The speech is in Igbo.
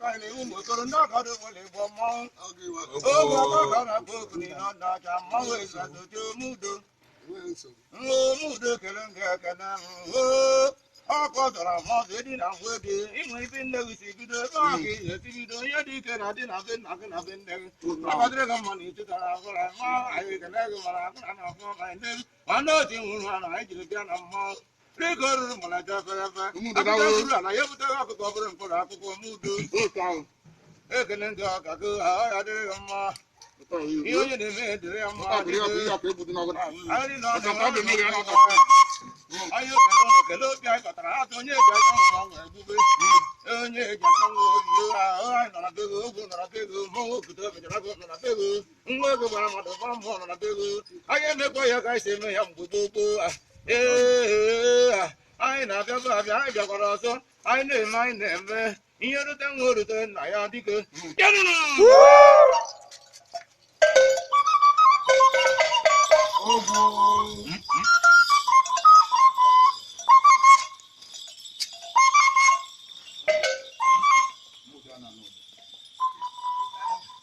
kaili umu toro na kadu wale bomo. Ogo kana bokuni na na jama weza dojo mudo. Mudo kelenge kana. Akọtara mmadụ dị na nwede inwe ibe nne gị si bido ebe a ka ị esi bido ihe dị ike na dị na be nna gị na be nne gị akọdịrị gị mma na ịtụtara agụra nwa anyị ekele gị mara agụra na ọgụ ma nne gị nwanne otu nwụrụ ha na anyị jiri bịa na mmanwụ dịka o ruru mana ja ferefe akụkọ ruru ala ya ebuteghị ọkụkọ bụrụ mkpụrụ akwụkwọ mudo ekele ndị ọka gị ahụ ya dịrị gị mma ihe onye na-eme edere ya mma anyị ekele obi anyị kọtara atụ onye eji aja nwa nwa egbube onye eji ata nwa oyiyo ahụ anyị nọ na be ego ogwu nọ na be ego mmọnwụ obodo mechara gị nọ na be ego nwa ego gbara mmadụ gba mmụọ nọ na be ego anyị emekwa ya ka anyị si eme ya mgbe gboo anyị na-abịa abịa anyị bịakwara ọzọ anyị na-eme anyị na-eme ihe rute nwa orute nna ya dịka ogwu